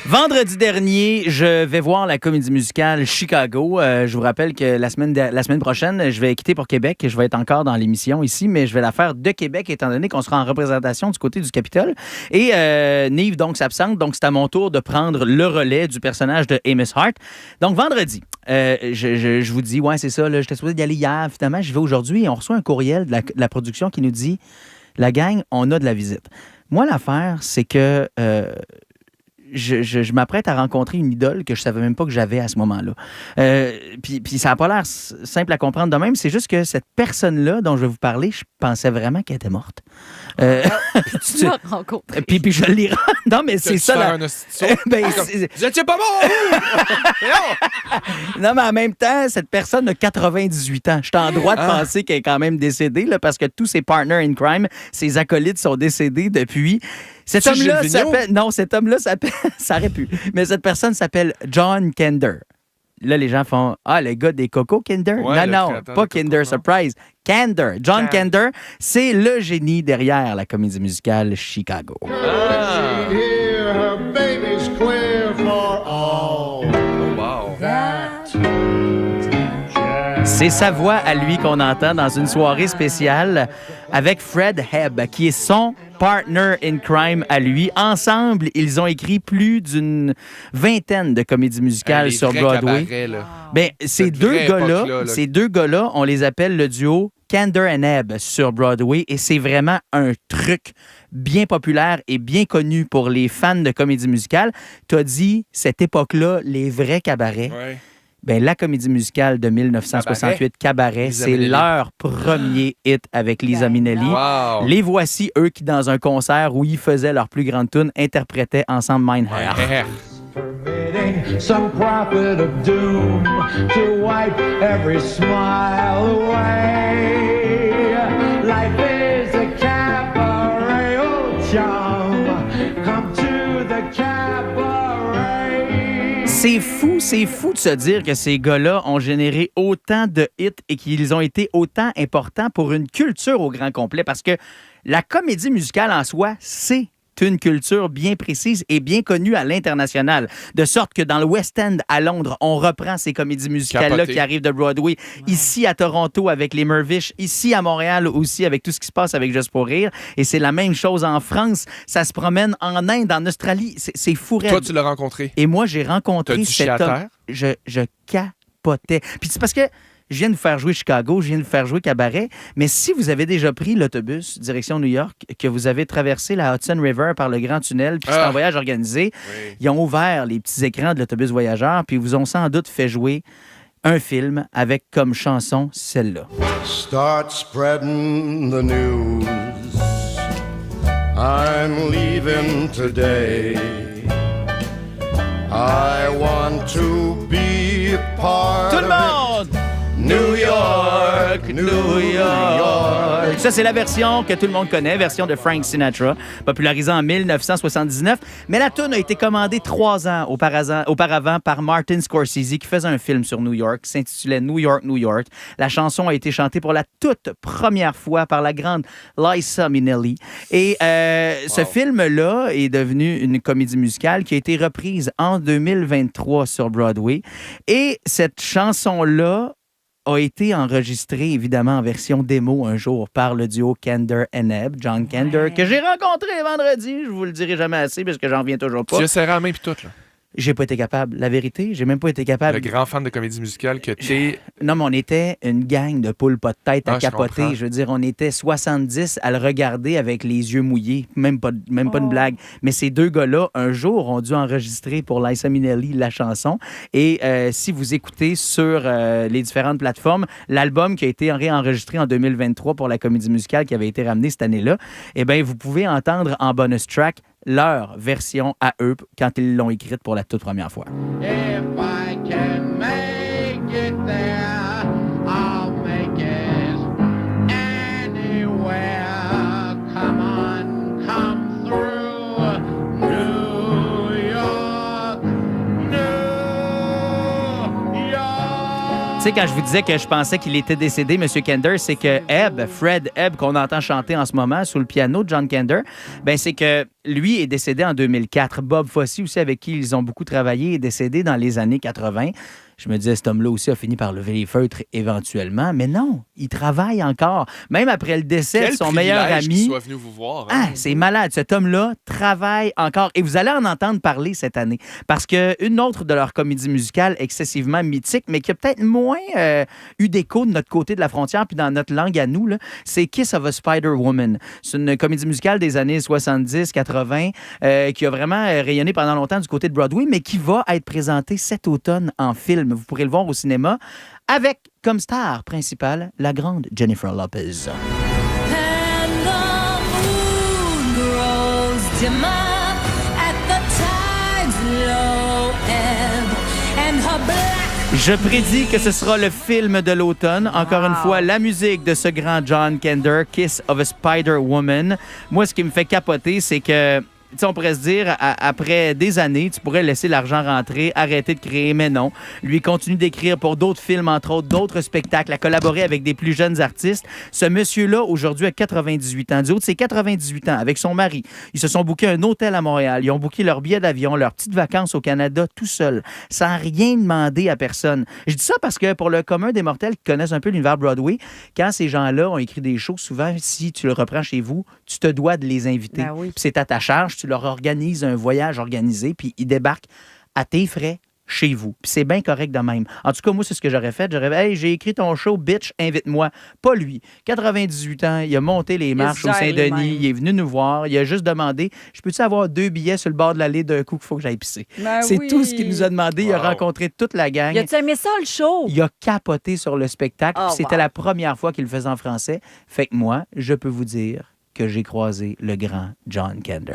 Vendredi dernier, je vais voir la comédie musicale Chicago. Je vous rappelle que la semaine prochaine, je vais quitter pour Québec. Je vais être encore dans l'émission ici, mais je vais la faire de Québec, étant donné qu'on sera en représentation du côté du Capitole. Et Nive, donc, s'absente. Donc, c'est à mon tour de prendre le relais du personnage de Amos Hart. Donc, vendredi, je vous dis, ouais, c'est ça, là, j'étais supposé y aller hier. Finalement, j'y vais aujourd'hui et on reçoit un courriel de la production qui nous dit, la gang, on a de la visite. Moi, l'affaire, c'est que... Je m'apprête à rencontrer une idole que je savais même pas que j'avais à ce moment-là. Puis ça n'a pas l'air simple à comprendre de même. C'est juste que cette personne-là dont je vais vous parler, je pensais vraiment qu'elle était morte. Tu l'as rencontré. Puis je l'ai... Non, mais c'est ça. Vous étiez pas bon! Non, mais en même temps, cette personne a 98 ans. Je suis en droit de penser qu'elle est quand même décédée là, parce que tous ses partners in crime, ses acolytes sont décédés depuis... Cet homme-là s'appelle... Non, cet homme-là s'appelle... Ça aurait pu. Mais cette personne s'appelle John Kander. Là, les gens font « Ah, le gars des Coco Kinder? » Ouais, non, pas Kinder Surprise. Kander. John Kander, c'est le génie derrière la comédie musicale Chicago. C'est sa voix à lui qu'on entend dans une soirée spéciale avec Fred Hebb, qui est son partner in crime à lui. Ensemble, ils ont écrit plus d'une vingtaine de comédies musicales sur Broadway. Ben, ces deux gars-là, on les appelle le duo Kander and Hebb sur Broadway et c'est vraiment un truc bien populaire et bien connu pour les fans de comédie musicale. T'as dit, cette époque-là, les vrais cabarets. Ouais. Ben, la comédie musicale de 1968, Cabaret, c'est leur premier hit avec Liza Minnelli. Wow. Les voici, eux, qui, dans un concert où ils faisaient leur plus grande tune, interprétaient ensemble Mein Herr. Some prophet of doom to wipe every smile away. Life is a cabaret, oh chum, come to the cabaret. C'est fou de se dire que ces gars-là ont généré autant de hits et qu'ils ont été autant importants pour une culture au grand complet parce que la comédie musicale en soi, c'est une culture bien précise et bien connue à l'international. De sorte que dans le West End à Londres, on reprend ces comédies musicales-là qui arrivent de Broadway. Ici à Toronto avec les Mirvish, ici à Montréal aussi avec tout ce qui se passe avec Juste pour rire. Et c'est la même chose en France. Ça se promène en Inde, en Australie. C'est fou raide. Toi, tu l'as rencontré. Et moi, j'ai rencontré cet homme. Je capotais. Puis c'est parce que je viens de vous faire jouer Chicago, je viens de vous faire jouer Cabaret, mais si vous avez déjà pris l'autobus direction New York, que vous avez traversé la Hudson River par le Grand Tunnel, puis c'est un voyage organisé, ils ont ouvert les petits écrans de l'autobus voyageur, puis ils vous ont sans doute fait jouer un film avec comme chanson celle-là. Start spreading the news. I'm leaving today. I want to be a part Tout le monde! New York, New York. Ça, c'est la version que tout le monde connaît, version de Frank Sinatra, popularisée en 1979. Mais la tune a été commandée 3 ans auparavant par Martin Scorsese, qui faisait un film sur New York, qui s'intitulait New York, New York. La chanson a été chantée pour la toute première fois par la grande Liza Minnelli. Et ce film-là est devenu une comédie musicale qui a été reprise en 2023 sur Broadway. Et cette chanson-là a été enregistré, évidemment, en version démo un jour par le duo Kander and Hebb, John Kander, que j'ai rencontré vendredi. Je vous le dirai jamais assez parce que j'en reviens toujours pas. Tu as serré la main puis tout, là. J'ai pas été capable. La vérité, j'ai même pas été capable. Le grand fan de comédie musicale que t'es... Non, mais on était une gang de poules pas de tête à je capoter. comprends. Je veux dire, on était 70 à le regarder avec les yeux mouillés. Même pas une blague. Mais ces deux gars-là, un jour, ont dû enregistrer pour Liza Minnelli la chanson. Et si vous écoutez sur les différentes plateformes, l'album qui a été réenregistré en 2023 pour la comédie musicale qui avait été ramenée cette année-là, eh bien, vous pouvez entendre en bonus track leur version à eux quand ils l'ont écrite pour la toute première fois. If I can make it there, I'll make it anywhere. Come on, come through. New York, New York. Tu sais, quand je vous disais que je pensais qu'il était décédé, M. Kender, c'est que Fred Ebb, qu'on entend chanter en ce moment sous le piano de John Kender, ben c'est que lui est décédé en 2004. Bob Fosse aussi, avec qui ils ont beaucoup travaillé, est décédé dans les années 80. Je me disais, cet homme-là aussi a fini par lever les feutres éventuellement. Mais non, il travaille encore. Même après le décès de son meilleur ami. Qu'il soit venu vous voir. Ah, c'est malade. Cet homme-là travaille encore. Et vous allez en entendre parler cette année. Parce qu'une autre de leurs comédies musicales excessivement mythique, mais qui a peut-être moins eu d'écho de notre côté de la frontière puis dans notre langue à nous, là, c'est Kiss of a Spider-Woman. C'est une comédie musicale des années 70-80 qui a vraiment rayonné pendant longtemps du côté de Broadway, mais qui va être présentée cet automne en film. Vous pourrez le voir au cinéma avec comme star principale la grande Jennifer Lopez. And the moon grows dimmer at the tide's low ebb, and her black. Je prédis que ce sera le film de l'automne. Encore une fois, la musique de ce grand John Kender, Kiss of a Spider-Woman. Moi, ce qui me fait capoter, c'est que tu sais, on pourrait se dire, après des années, tu pourrais laisser l'argent rentrer, arrêter de créer, mais non. Lui continue d'écrire pour d'autres films, entre autres, d'autres spectacles, à collaborer avec des plus jeunes artistes. Ce monsieur-là, aujourd'hui, a 98 ans. Du haut de ses 98 ans, avec son mari, ils se sont bookés un hôtel à Montréal. Ils ont booké leur billet d'avion, leurs petites vacances au Canada, tout seuls, sans rien demander à personne. Je dis ça parce que pour le commun des mortels qui connaissent un peu l'univers Broadway, quand ces gens-là ont écrit des shows, souvent, si tu le reprends chez vous, tu te dois de les inviter. Ben oui. Puis c'est à ta charge. Tu leur organises un voyage organisé, puis ils débarquent à tes frais chez vous. Puis c'est bien correct de même. En tout cas, moi, c'est ce que j'aurais fait. J'aurais dit, hey, j'ai écrit ton show, bitch, invite-moi. Pas lui. 98 ans, il a monté les marches au Saint-Denis, il est venu nous voir, il a juste demandé, je peux-tu avoir 2 billets sur le bord de l'allée d'un coup qu'il faut que j'aille pisser? Ben c'est oui. tout ce qu'il nous a demandé. Il a rencontré toute la gang. Y a-tu aimé ça, le show? Il a capoté sur le spectacle. Oh, puis c'était wow. la première fois qu'il le faisait en français. Fait que moi, je peux vous dire que j'ai croisé le grand John Kender.